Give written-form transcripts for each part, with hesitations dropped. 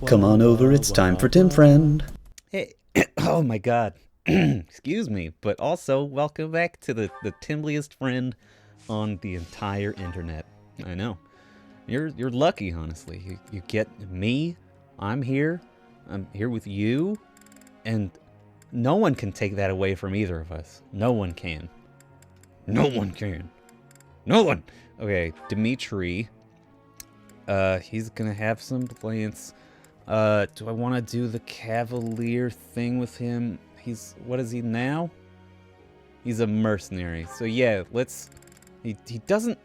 Come on over, it's time for Tim Friend. Hey, oh my god. Excuse me, but also welcome back to the timbliest friend on the entire internet. I know. You're lucky, honestly. You get me, I'm here with you, and no one can take that away from either of us. No one can. No one can. No one! Okay, Dimitri. He's gonna have some plants. Do I want to do the Cavalier thing with him? What is he now? He's a mercenary. So yeah, he doesn't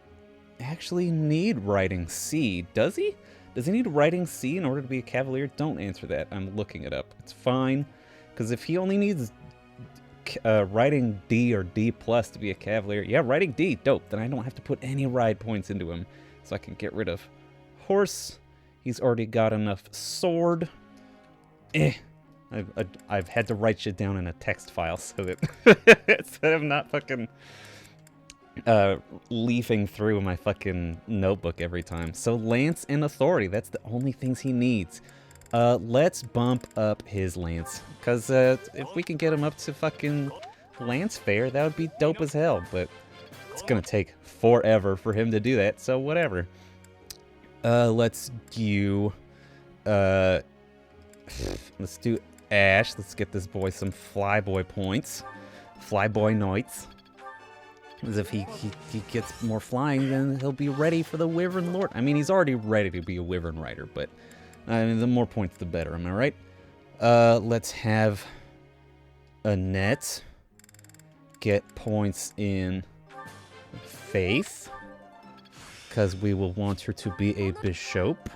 actually need writing C, does he? Does he need writing C in order to be a Cavalier? Don't answer that. I'm looking it up. It's fine. Because if he only needs writing D or D plus to be a Cavalier, yeah, writing D, dope. Then I don't have to put any ride points into him. So I can get rid of horse. He's already got enough sword. I've had to write shit down in a text file so that instead of not fucking leafing through my fucking notebook every time. So lance and authority, that's the only things he needs. Let's bump up his lance, because if we can get him up to fucking lance fair, that would be dope as hell, but it's gonna take forever for him to do that, so whatever. Let's do Ash. Let's get this boy some flyboy points. Flyboy knights. As if he gets more flying, then he'll be ready for the Wyvern Lord. I mean, he's already ready to be a Wyvern Rider, but I mean, the more points, the better. Am I right? Let's have Annette get points in Faith, because we will want her to be a bishop,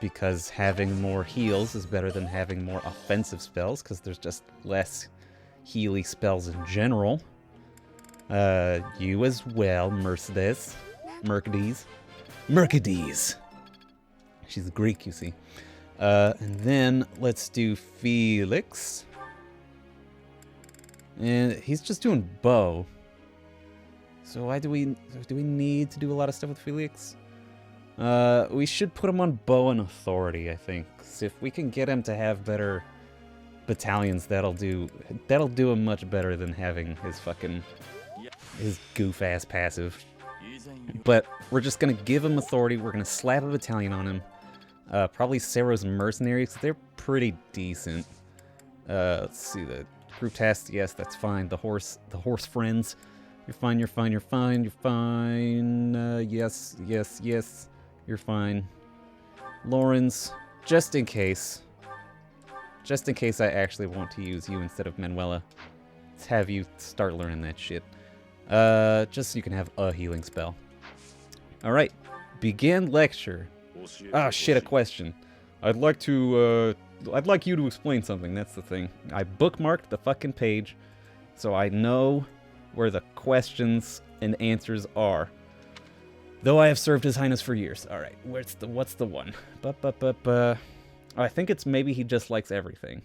because having more heals is better than having more offensive spells, because there's just less healy spells in general. You as well, Mercedes. Mercedes. She's Greek, you see. And then let's do Felix. And he's just doing bow. So why do we need to do a lot of stuff with Felix? We should put him on bow and authority, I think. 'Cause if we can get him to have better battalions, that'll do him much better than having his goof ass passive. But we're just gonna give him authority. We're gonna slap a battalion on him. Probably Sarah's mercenaries. They're pretty decent. Let's see, the group test. Yes, that's fine. The horse friends. You're fine, you're fine, you're fine, you're fine. Yes, you're fine. Lawrence, just in case I actually want to use you instead of Manuela, let's have you start learning that shit. Just so you can have a healing spell. Alright, begin lecture. Ah, shit, a question. I'd like you to explain something, that's the thing. I bookmarked the fucking page, so I know where the questions and answers are. Though I have served His Highness for years. Alright, what's the one? I think it's maybe he just likes everything.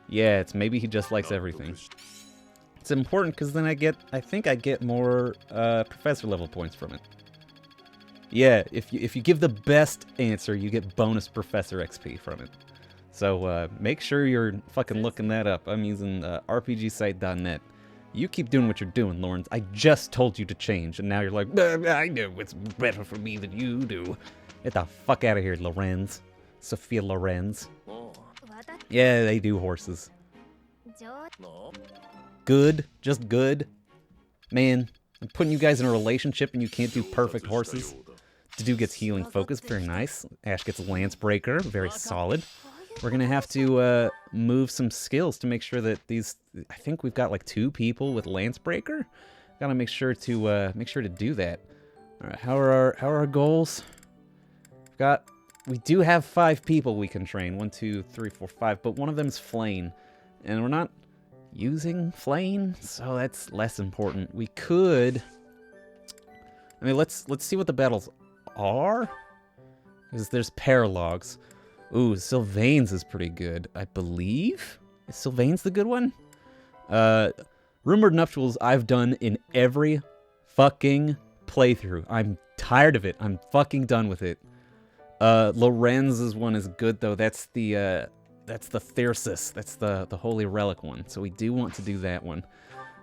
Yeah, it's maybe he just likes everything. It's important because then I think I get more professor level points from it. Yeah, if you give the best answer, you get bonus professor XP from it. So make sure you're fucking looking that up. I'm using rpgsite.net. You keep doing what you're doing, Lawrence. I just told you to change, and now you're like, I know it's better for me than you do. Get the fuck out of here, Lorenz. Sophia Lorenz. Yeah, they do horses. Good, just good. Man, I'm putting you guys in a relationship and you can't do perfect horses. Dude gets healing focus, very nice. Ash gets lance breaker, very solid. We're gonna have to move some skills to make sure that these. I think we've got like 2 people with lance breaker. Gotta make sure to do that. All right, how are our goals? We do have 5 people we can train. 1, 2, 3, 4, 5, but one of them is Flane, and we're not using Flane, so that's less important. We could. I mean, let's see what the battles are. Because there's paralogs. Ooh, Sylvain's is pretty good, I believe. Is Sylvain's the good one? Rumored Nuptials I've done in every fucking playthrough. I'm tired of it. I'm fucking done with it. Lorenz's one is good though. That's the Thyrsus. That's the holy relic one. So we do want to do that one.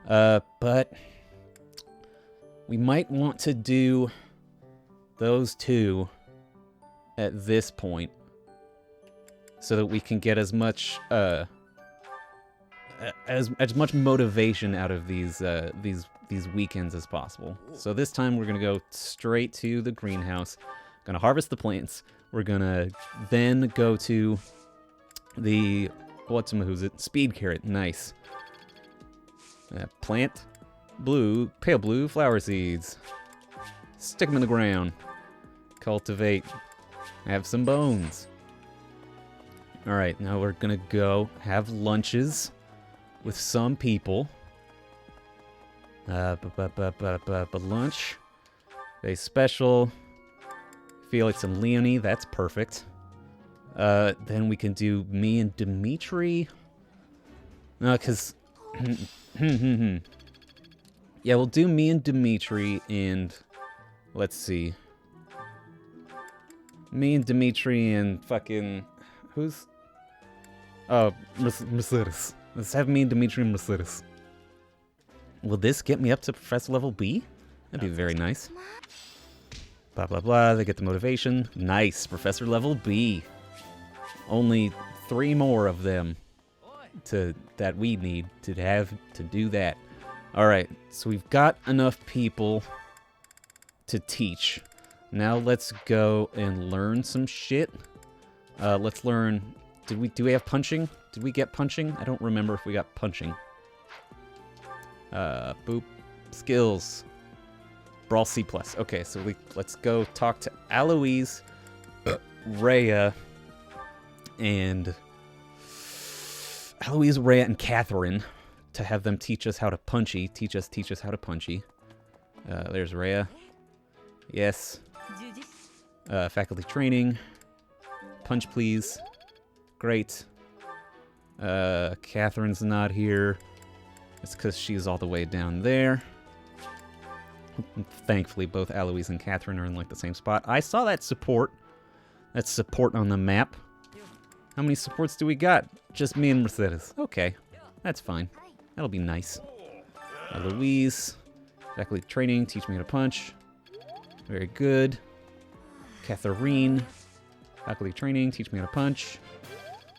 But we might want to do those two at this point, so that we can get as much as much motivation out of these weekends as possible. So this time we're gonna go straight to the greenhouse. Gonna harvest the plants. We're gonna then go to the speed carrot. Nice. Plant pale blue flower seeds. Stick them in the ground. Cultivate. Have some bones. Alright, now we're gonna go have lunches with some people. Lunch. Very special. Felix and Leonie, that's perfect. Then we can do me and Dimitri. No, because... yeah, we'll do me and Dimitri and... Let's see. Me and Dimitri and fucking... Who's... Oh, Mercedes. Let's have me and Dimitri and Mercedes. Will this get me up to Professor level B? That'd be very nice. Blah, blah, blah. They get the motivation. Nice. Professor level B. Only 3 more of them that we need to have to do that. Alright, so we've got enough people to teach. Now let's go and learn some shit. Let's learn... Do we have punching? Did we get punching? I don't remember if we got punching. Boop. Skills. Brawl C+. Okay, so let's go talk to Aloise, Rhea, and... Rhea, and Catherine to have them teach us how to punchy. Teach us how to punchy. There's Rhea. Yes. Faculty training. Punch, please. Great. Catherine's not here. It's because she's all the way down there. Thankfully, both Aloise and Catherine are in, like, the same spot. I saw that support. That's support on the map. How many supports do we got? Just me and Mercedes. Okay. That's fine. That'll be nice. Aloise. Faculty training. Teach me how to punch. Very good. Catherine. Faculty training. Teach me how to punch.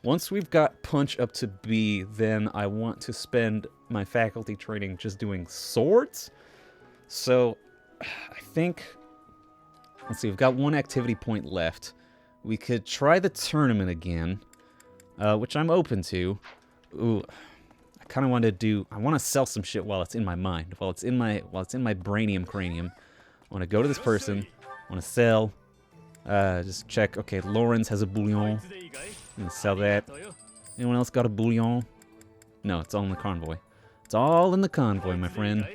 Once we've got punch up to B, then I want to spend my faculty training just doing swords. So, I think... Let's see, we've got 1 activity point left. We could try the tournament again, which I'm open to. Ooh, I kind of want to do... I want to sell some shit while it's in my mind, while it's in my brainium cranium. I want to go to this person. I want to sell. Just check. Okay, Lawrence has a bouillon. I'm gonna sell that. Anyone else got a bouillon? No, it's all in the convoy. It's all in the convoy, my friend.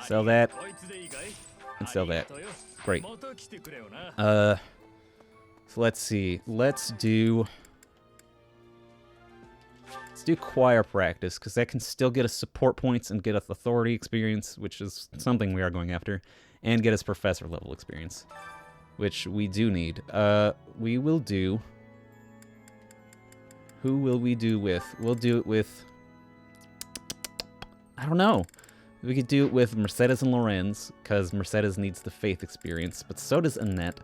Sell that. And sell that. Great. So let's see. Let's do choir practice, because that can still get us support points and get us authority experience, which is something we are going after, and get us professor level experience, which we do need. We will do... Who will we do with? We'll do it with... I don't know. We could do it with Mercedes and Lorenz, because Mercedes needs the faith experience, but so does Annette.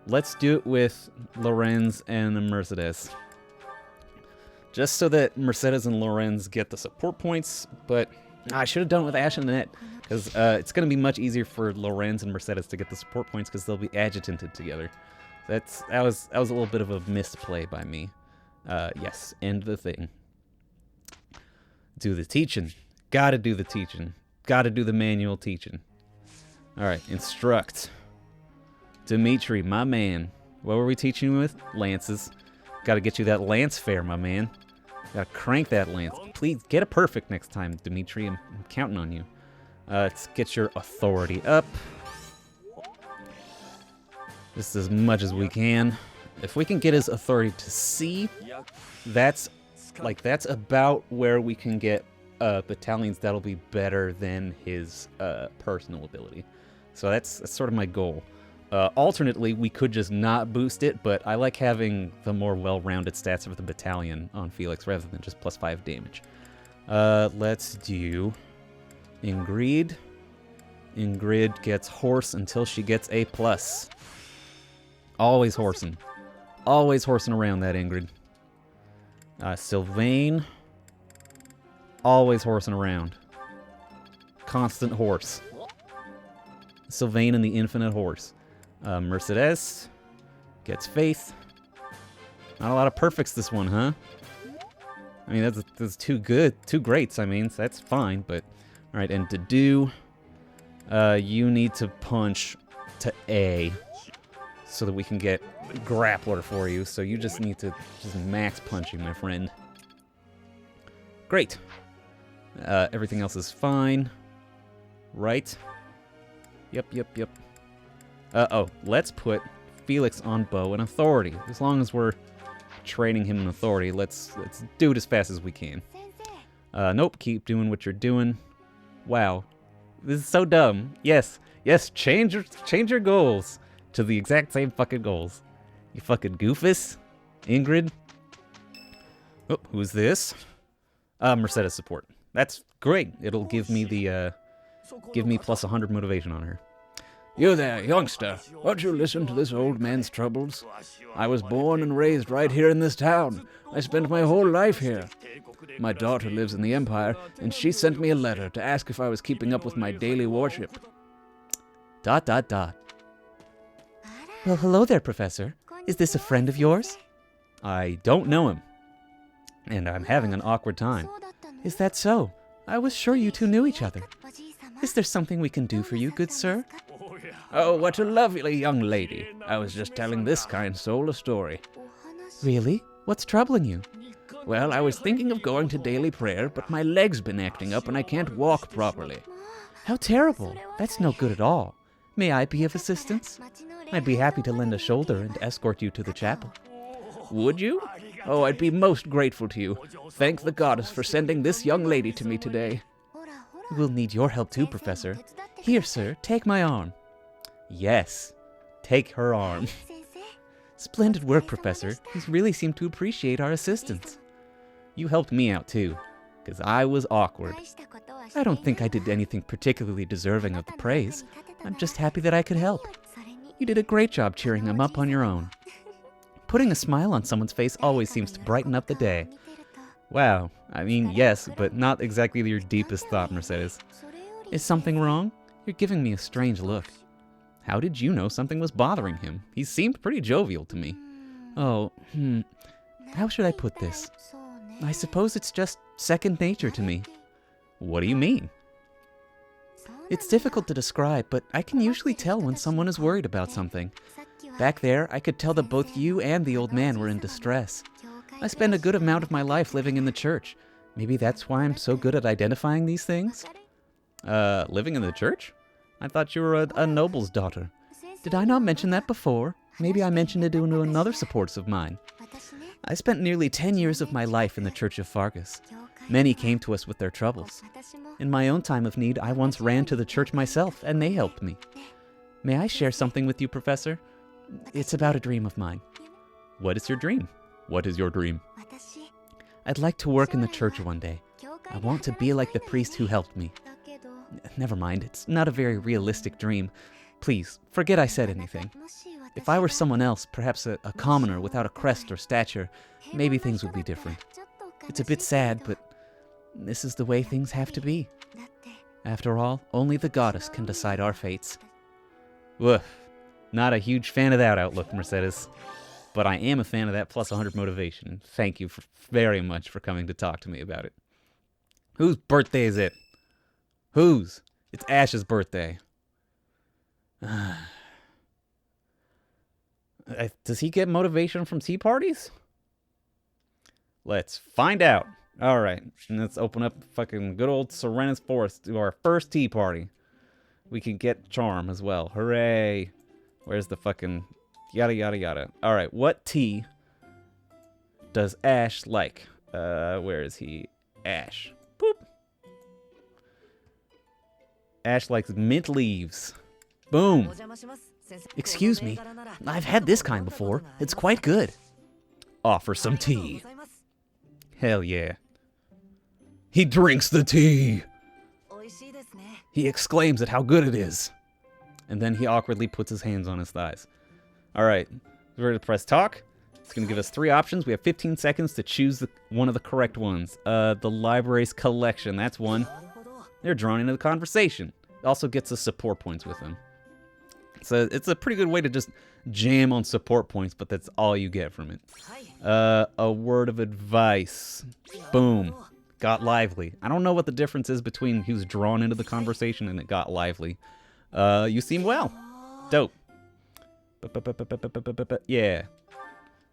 Let's do it with Lorenz and Mercedes. Just so that Mercedes and Lorenz get the support points, but I should have done it with Ash and Annette, because it's going to be much easier for Lorenz and Mercedes to get the support points, because they'll be adjutanted together. That was a little bit of a misplay by me. Yes, end the thing. Do the teaching. Gotta do the teaching. Gotta do the manual teaching. Alright, instruct. Dimitri, my man. What were we teaching you with? Lances. Gotta get you that lance fair, my man. Gotta crank that lance. Please, get a perfect next time, Dimitri. I'm counting on you. Let's get your authority up. Just as much as we can. If we can get his authority to C, that's about where we can get battalions that'll be better than his personal ability. So that's sort of my goal. Alternately, we could just not boost it, but I like having the more well-rounded stats of the battalion on Felix rather than just +5 damage. Let's do Ingrid. Ingrid gets horse until she gets A+. Always horsing. Always horsing around that Ingrid. Sylvain. Always horsing around. Constant horse. Sylvain and the infinite horse. Mercedes gets faith. Not a lot of perfects this one, huh? I mean, that's too good. Two greats, I mean, so that's fine, but... Alright, and to do... you need to punch to A so that we can get grappler for you, so you just need to just max punching, my friend. Great. Everything else is fine. Right? Yep. Oh, let's put Felix on bow and authority. As long as we're training him in authority, let's do it as fast as we can. Nope, keep doing what you're doing. Wow. This is so dumb. Yes, change your goals to the exact same fucking goals. You fucking goofus. Ingrid. Oh, who's this? Mercedes support. That's great. It'll give me the, give me +100 motivation on her. You there, youngster. Won't you listen to this old man's troubles? I was born and raised right here in this town. I spent my whole life here. My daughter lives in the Empire, and she sent me a letter to ask if I was keeping up with my daily worship. ... Well, hello there, Professor. Is this a friend of yours? I don't know him. And I'm having an awkward time. Is that so? I was sure you two knew each other. Is there something we can do for you, good sir? Oh, what a lovely young lady. I was just telling this kind soul a story. Really? What's troubling you? Well, I was thinking of going to daily prayer, but my leg's been acting up and I can't walk properly. How terrible. That's no good at all. May I be of assistance? I'd be happy to lend a shoulder and escort you to the chapel. Would you? Oh, I'd be most grateful to you. Thank the goddess for sending this young lady to me today. We'll need your help too, Professor. Here, sir, take my arm. Yes, take her arm. Splendid work, Professor. You really seem to appreciate our assistance. You helped me out too, because I was awkward. I don't think I did anything particularly deserving of the praise. I'm just happy that I could help. You did a great job cheering him up on your own. Putting a smile on someone's face always seems to brighten up the day. Wow, I mean, yes, but not exactly your deepest thought, Mercedes. Is something wrong? You're giving me a strange look. How did you know something was bothering him? He seemed pretty jovial to me. Oh, how should I put this? I suppose it's just second nature to me. What do you mean? It's difficult to describe, but I can usually tell when someone is worried about something. Back there, I could tell that both you and the old man were in distress. I spend a good amount of my life living in the church. Maybe that's why I'm so good at identifying these things? Living in the church? I thought you were a noble's daughter. Did I not mention that before? Maybe I mentioned it to another supports of mine. I spent nearly 10 years of my life in the Church of Fargus. Many came to us with their troubles. In my own time of need, I once ran to the church myself, and they helped me. May I share something with you, Professor? It's about a dream of mine. What is your dream? What is your dream? I'd like to work in the church one day. I want to be like the priest who helped me. Never mind, it's not a very realistic dream. Please, forget I said anything. If I were someone else, perhaps a commoner without a crest or stature, maybe things would be different. It's a bit sad, but this is the way things have to be. After all, only the goddess can decide our fates. Woof. Not a huge fan of that outlook, Mercedes. But I am a fan of that +100 motivation. Thank you very much for coming to talk to me about it. Whose birthday is it? Whose? It's Ash's birthday. Does he get motivation from tea parties? Let's find out. Alright, let's open up fucking good old Serenus Forest to our first tea party. We can get charm as well. Hooray. Where's the fucking yada yada yada. Alright, what tea does Ash like? Where is he? Ash. Boop. Ash likes mint leaves. Boom. Excuse me, I've had this kind before. It's quite good. Offer some tea. Hell yeah. He drinks the tea! He exclaims at how good it is. And then he awkwardly puts his hands on his thighs. Alright, we're ready to press talk. It's going to give us 3 options. We have 15 seconds to choose one of the correct ones. The library's collection, that's one. They're drawn into the conversation. It also gets us support points with them. So it's a pretty good way to just jam on support points, but that's all you get from it. A word of advice. Boom. Got lively. I don't know what the difference is between he was drawn into the conversation and it got lively. You seem well. Dope. Yeah.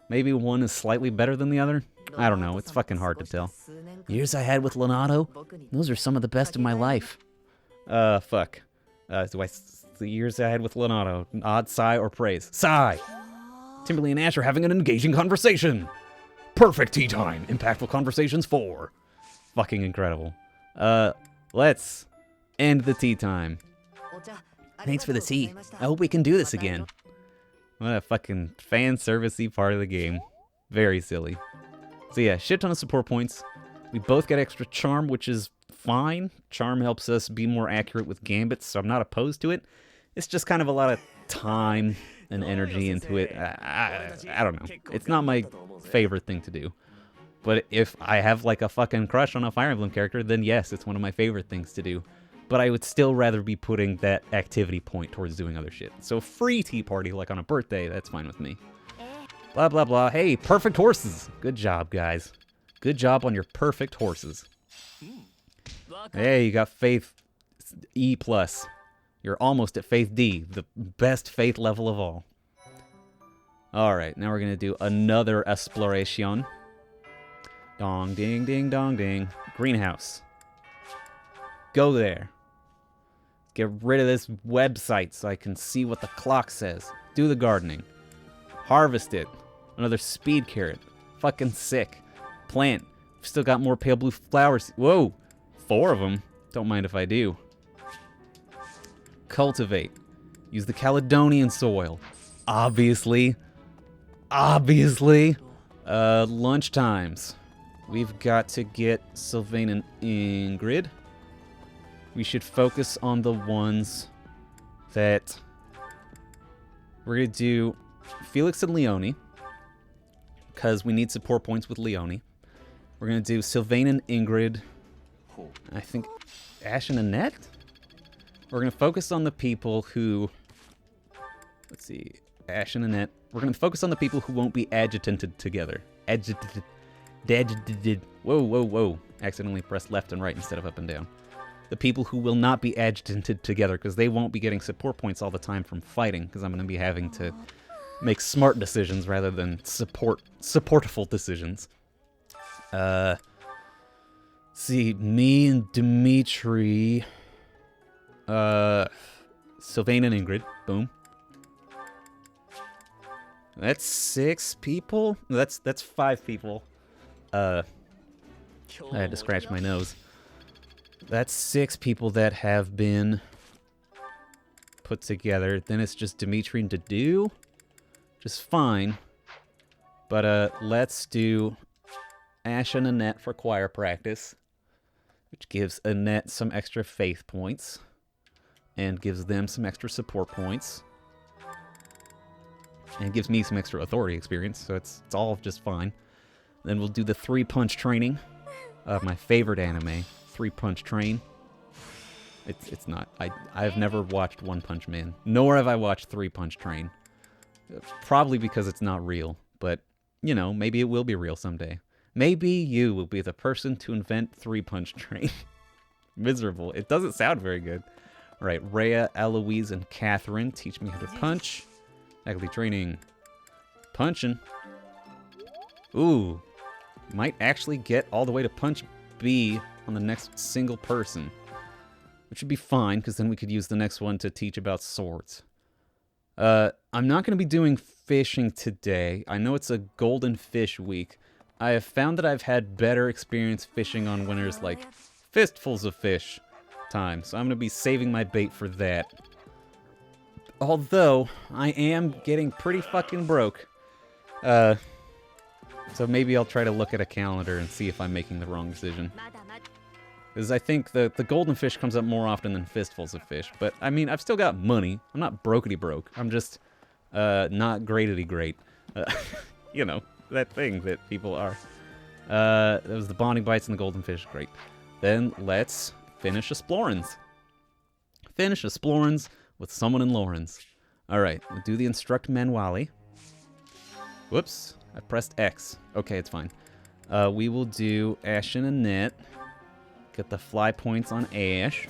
Maybe one is slightly better than the other? I don't know. It's fucking hard to tell. Years I had with Leonardo? Those are some of the best of my life. Fuck. The years I had with Leonardo. Odd, sigh, or praise? Sigh! Timberly and Ash are having an engaging conversation. Perfect tea time. Impactful conversations 4. Fucking incredible. Let's end the tea time. Thanks for the tea. I hope we can do this again. What a fucking fan service-y part of the game. Very silly. So yeah, shit ton of support points. We both get extra charm, which is fine. Charm helps us be more accurate with gambits, so I'm not opposed to it. It's just kind of a lot of time and energy into it. I don't know. It's not my favorite thing to do. But if I have like a fucking crush on a Fire Emblem character, then yes, it's one of my favorite things to do. But I would still rather be putting that activity point towards doing other shit. So free tea party, like on a birthday, that's fine with me. Blah, blah, blah. Hey, perfect horses. Good job, guys. Good job on your perfect horses. Hey, you got Faith E+. You're almost at Faith D, the best Faith level of all. Alright, now we're going to do another exploration. Dong, ding, ding, dong, ding. Greenhouse. Go there. Get rid of this website so I can see what the clock says. Do the gardening. Harvest it. Another speed carrot. Fucking sick. Plant. Still got more pale blue flowers. Whoa. 4 of them. Don't mind if I do. Cultivate. Use the Caledonian soil. Obviously. Obviously. Lunch times. We've got to get Sylvain and Ingrid. We should focus on the ones that... We're going to do Felix and Leone, because we need support points with Leone. We're going to do Sylvain and Ingrid. I think Ash and Annette? We're going to focus on the people who... Let's see. Ash and Annette. We're going to focus on the people who won't be adjutanted together. Whoa, whoa, whoa. Accidentally pressed left and right instead of up and down. The people who will not be adjutanted together, because they won't be getting support points all the time from fighting, because I'm going to be having to make smart decisions rather than supportful decisions. See, me and Dimitri, Sylvain and Ingrid, boom. That's 6 people? That's 5 people. I had to scratch my nose. That's 6 people that have been put together. Then it's just Dimitri and Dadu, which is fine. But let's do Ash and Annette for choir practice, which gives Annette some extra faith points and gives them some extra support points and gives me some extra authority experience, so it's all just fine. Then we'll do the 3-punch training of my favorite anime, 3-Punch Train. It's not. I've never watched One Punch Man, nor have I watched 3-Punch Train. Probably because it's not real, but, you know, maybe it will be real someday. Maybe you will be the person to invent 3-Punch Train. Miserable. It doesn't sound very good. All right, Rhea, Eloise, and Catherine teach me how to punch. Faculty training. Punching. Ooh. Might actually get all the way to punch B on the next single person. Which would be fine, because then we could use the next one to teach about swords. I'm not going to be doing fishing today. I know it's a golden fish week. I have found that I've had better experience fishing on when there's like fistfuls of fish time. So I'm going to be saving my bait for that. Although, I am getting pretty fucking broke. So maybe I'll try to look at a calendar and see if I'm making the wrong decision. Because I think the golden fish comes up more often than fistfuls of fish. But, I mean, I've still got money. I'm not brokety broke. I'm just, not greatity great. You know, that thing that people are. That was the bonding bites and the golden fish. Great. Then let's finish Explorins. Finish Explorins with someone in Lawrence. Alright, we'll do the instruct manuale. Whoops, I pressed X. Okay, it's fine. We will do Ash and Annette. Get the fly points on Ash.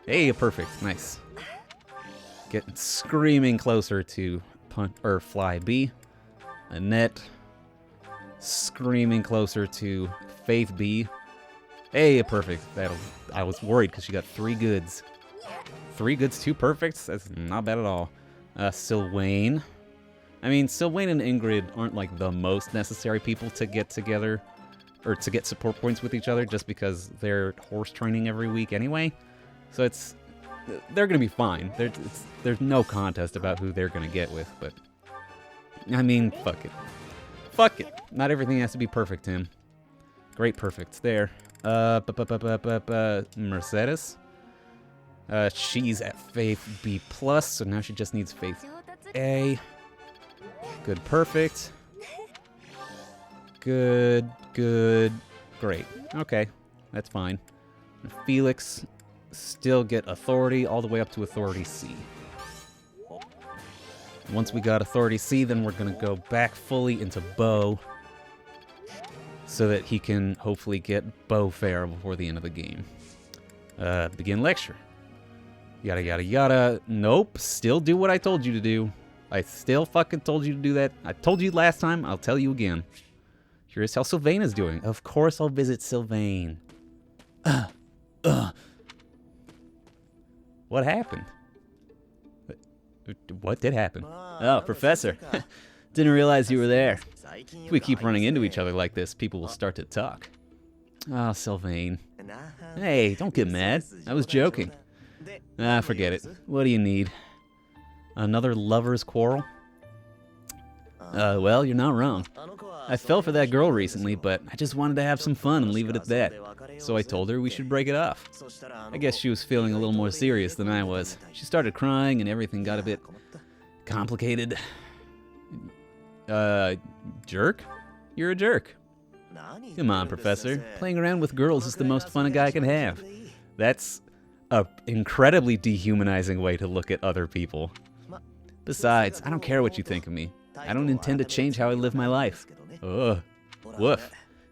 Hey, perfect. Nice. Getting screaming closer to Fly B. Annette. Screaming closer to Faith B. Hey, perfect. I was worried because she got 3 goods. 3 goods, 2 perfects? That's not bad at all. Sylvain. I mean, Sylvain and Ingrid aren't like the most necessary people to get together, or to get support points with each other, just because they're horse training every week anyway. So they're gonna be fine. There's no contest about who they're gonna get with, but I mean, fuck it. Fuck it. Not everything has to be perfect, Tim. Great perfects there. Mercedes. She's at Faith B+, so now she just needs Faith A. Good, perfect. Good, great. Okay, that's fine. Felix still get authority all the way up to authority C. Once we got authority C, then we're gonna go back fully into Bo, so that he can hopefully get Bo fair before the end of the game. Begin lecture. Yada yada yada. Nope, still do what I told you to do. I still fucking told you to do that. I told you last time, I'll tell you again. Curious how Sylvain is doing. Of course I'll visit Sylvain. What happened? What did happen? Oh, Professor. Didn't realize you were there. If we keep running into each other like this, people will start to talk. Ah, Sylvain. Hey, don't get mad. I was joking. Ah, forget it. What do you need? Another lover's quarrel? Well, you're not wrong. I fell for that girl recently, but I just wanted to have some fun and leave it at that. So I told her we should break it off. I guess she was feeling a little more serious than I was. She started crying and everything got a bit complicated. Jerk? You're a jerk. Come on, Professor. Playing around with girls is the most fun a guy can have. That's an incredibly dehumanizing way to look at other people. Besides, I don't care what you think of me. I don't intend to change how I live my life. Ugh. Woof.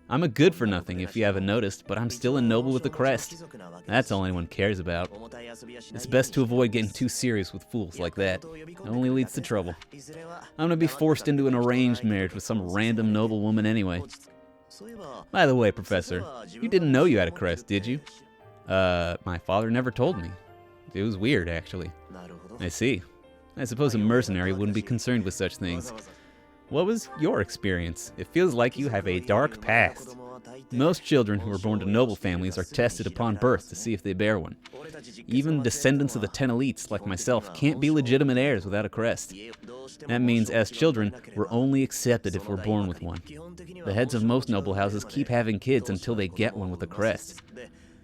I'm a good for nothing if you haven't noticed, but I'm still a noble with a crest. That's all anyone cares about. It's best to avoid getting too serious with fools like that. It only leads to trouble. I'm gonna be forced into an arranged marriage with some random noble woman anyway. By the way, Professor, you didn't know you had a crest, did you? My father never told me. It was weird, actually. I see. I suppose a mercenary wouldn't be concerned with such things. What was your experience? It feels like you have a dark past. Most children who are born to noble families are tested upon birth to see if they bear one. Even descendants of the 10 elites, like myself, can't be legitimate heirs without a crest. That means, as children, we're only accepted if we're born with one. The heads of most noble houses keep having kids until they get one with a crest.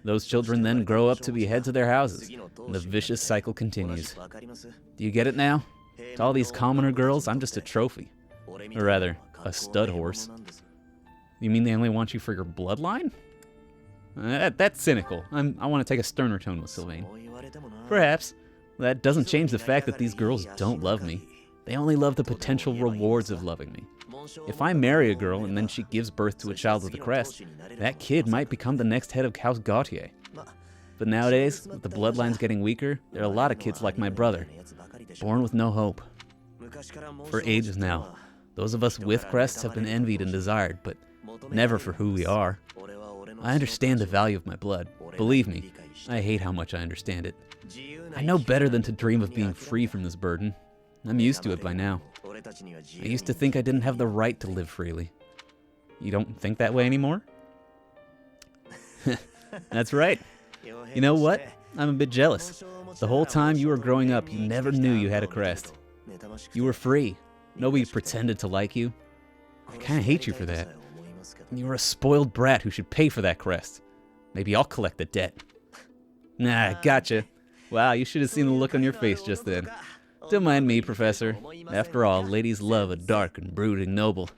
Those children then grow up to be heads of their houses, and the vicious cycle continues. Do you get it now? To all these commoner girls, I'm just a trophy. Or rather, a stud horse. You mean they only want you for your bloodline? That's cynical. I want to take a sterner tone with Sylvain. Perhaps. That doesn't change the fact that these girls don't love me. They only love the potential rewards of loving me. If I marry a girl and then she gives birth to a child with a crest, that kid might become the next head of House Gautier. But nowadays, with the bloodlines getting weaker, there are a lot of kids like my brother, born with no hope. For ages now, those of us with crests have been envied and desired, but never for who we are. I understand the value of my blood. Believe me, I hate how much I understand it. I know better than to dream of being free from this burden. I'm used to it by now. I used to think I didn't have the right to live freely. You don't think that way anymore? That's right. You know what? I'm a bit jealous. The whole time you were growing up, you never knew you had a crest. You were free. Nobody pretended to like you. I kinda hate you for that. You were a spoiled brat who should pay for that crest. Maybe I'll collect the debt. Nah, gotcha. Wow, you should have seen the look on your face just then. Don't mind me, Professor. After all, ladies love a dark and brooding noble.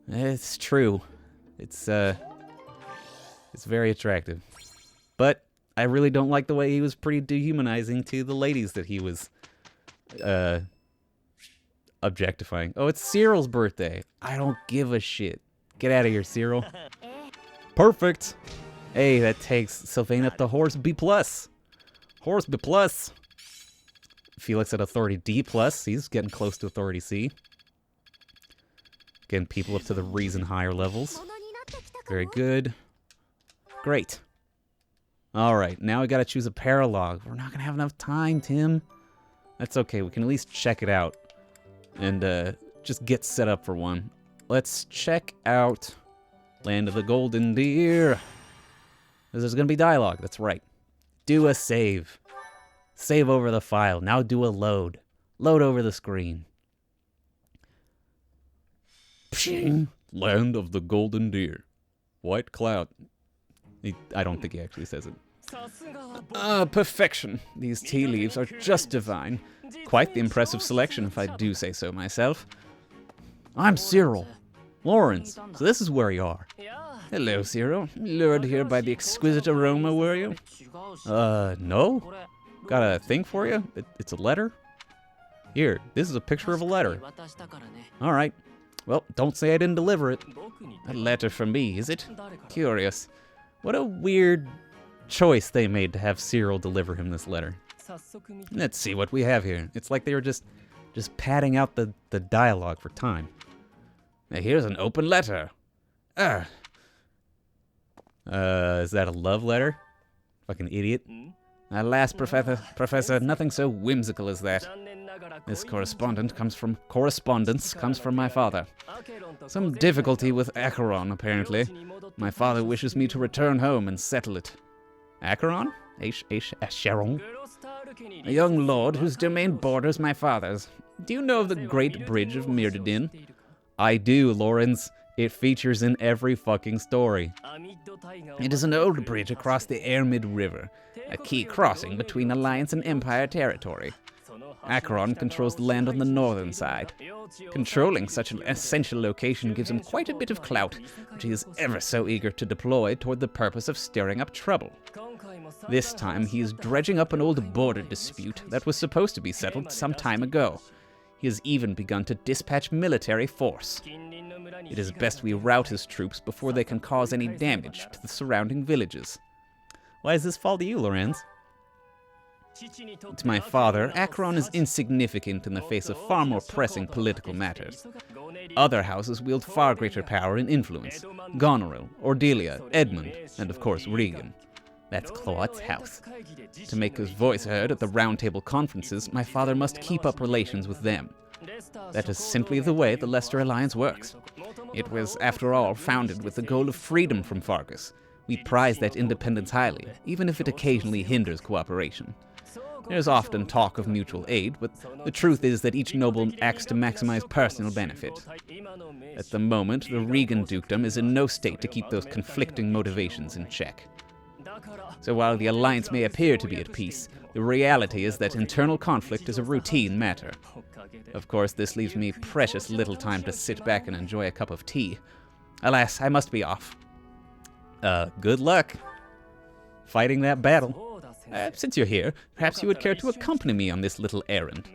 It's true. It's very attractive. But I really don't like the way he was pretty dehumanizing to the ladies that he was objectifying. Oh, it's Cyril's birthday. I don't give a shit. Get out of here, Cyril. Perfect. Hey, that takes Sylvain up to Horse B+. Horse B+. Felix at Authority D+. He's getting close to Authority C. Getting people up to the reason higher levels. Very good. Great. Alright, now we gotta choose a paralogue. We're not gonna have enough time, Tim. That's okay, we can at least check it out. And just get set up for one. Let's check out Land of the Golden Deer. There's gonna be dialogue, that's right. Do a save. Save over the file. Now do a load. Load over the screen. Pshing. Land of the Golden Deer. White cloud. I don't think he actually says it. Perfection. These tea leaves are just divine. Quite the impressive selection, if I do say so myself. I'm Cyril. Lawrence. So this is where you are. Hello, Cyril. Lured here by the exquisite aroma, were you? No. Got a thing for you? It's a letter? Here, this is a picture of a letter. Alright. Well, don't say I didn't deliver it. A letter from me, is it? Curious. What a weird choice they made to have Cyril deliver him this letter. Let's see what we have here. It's like they were just padding out the dialogue for time. Now here's an open letter. Is that a love letter? Fucking idiot. Alas, Professor, nothing so whimsical as that. This correspondence comes from my father. Some difficulty with Acheron, apparently. My father wishes me to return home and settle it. Acheron? Acheron? A young lord whose domain borders my father's. Do you know of the Great Bridge of Mirrodin? I do, Lawrence. It features in every fucking story. It is an old bridge across the Ermid River, a key crossing between Alliance and Empire territory. Acheron controls the land on the northern side. Controlling such an essential location gives him quite a bit of clout, which he is ever so eager to deploy toward the purpose of stirring up trouble. This time he is dredging up an old border dispute that was supposed to be settled some time ago. He has even begun to dispatch military force. It is best we rout his troops before they can cause any damage to the surrounding villages. Why does this fall to you, Lorenz? To my father, Acheron is insignificant in the face of far more pressing political matters. Other houses wield far greater power and influence. Goneril, Ordelia, Edmund, and of course Regan. That's Claude's house. To make his voice heard at the Round Table conferences, my father must keep up relations with them. That is simply the way the Leicester Alliance works. It was, after all, founded with the goal of freedom from Fargus. We prize that independence highly, even if it occasionally hinders cooperation. There's often talk of mutual aid, but the truth is that each noble acts to maximize personal benefit. At the moment, the Regan dukedom is in no state to keep those conflicting motivations in check. So while the Alliance may appear to be at peace, the reality is that internal conflict is a routine matter. Of course, this leaves me precious little time to sit back and enjoy a cup of tea. Alas, I must be off. Good luck fighting that battle. Since you're here, perhaps you would care to accompany me on this little errand.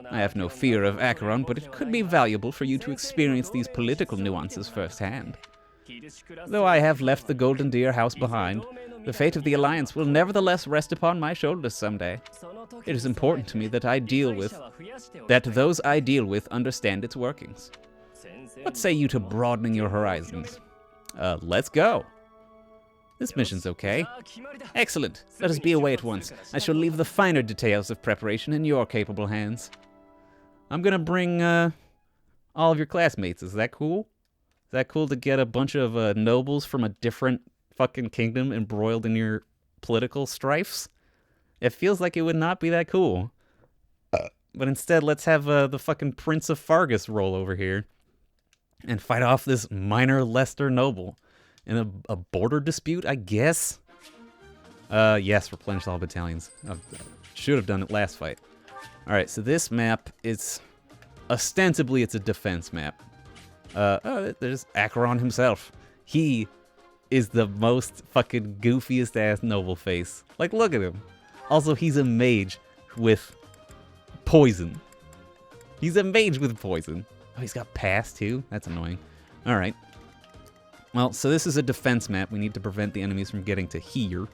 I have no fear of Acheron, but it could be valuable for you to experience these political nuances firsthand. Though I have left the Golden Deer house behind, the fate of the Alliance will nevertheless rest upon my shoulders someday. It is important to me that those I deal with understand its workings. What say you to broadening your horizons? Let's go. This mission's okay. Excellent. Let us be away at once. I shall leave the finer details of preparation in your capable hands. I'm gonna bring all of your classmates. Is that cool? Is that cool to get a bunch of nobles from a different fucking kingdom embroiled in your political strifes? It feels like it would not be that cool. But instead, let's have the fucking Prince of Fargus roll over here and fight off this minor Leicester noble in a border dispute, I guess? Yes, replenish all battalions. Should have done it last fight. Alright, so this map, ostensibly it's a defense map. There's Acheron himself. He is the most fucking goofiest ass noble face. Like, look at him. Also, he's a mage with poison. He's a mage with poison. Oh, he's got pass too? That's annoying. Alright. Well, so this is a defense map. We need to prevent the enemies from getting to here.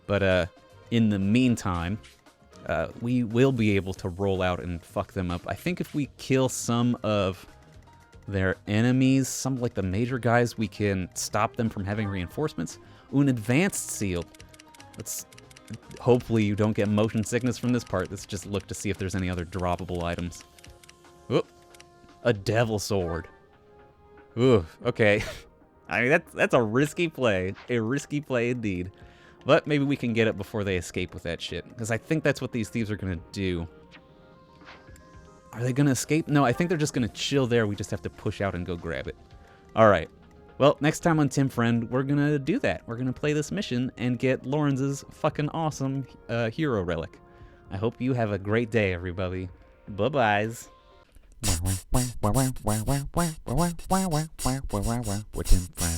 But in the meantime, we will be able to roll out and fuck them up. I think if we kill some of their enemies, some like the major guys, we can stop them from having reinforcements. Ooh, an advanced seal. Hopefully you don't get motion sickness from this part. Let's just look to see if there's any other droppable items. Oop. A devil sword. Ooh, okay. I mean, that's a risky play. A risky play indeed. But maybe we can get it before they escape with that shit. Because I think that's what these thieves are going to do. Are they going to escape? No, I think they're just going to chill there. We just have to push out and go grab it. Alright. Well, next time on Tim Friend, we're going to do that. We're going to play this mission and get Lawrence's fucking awesome hero relic. I hope you have a great day, everybody. Bye-byes. With Tim Friend.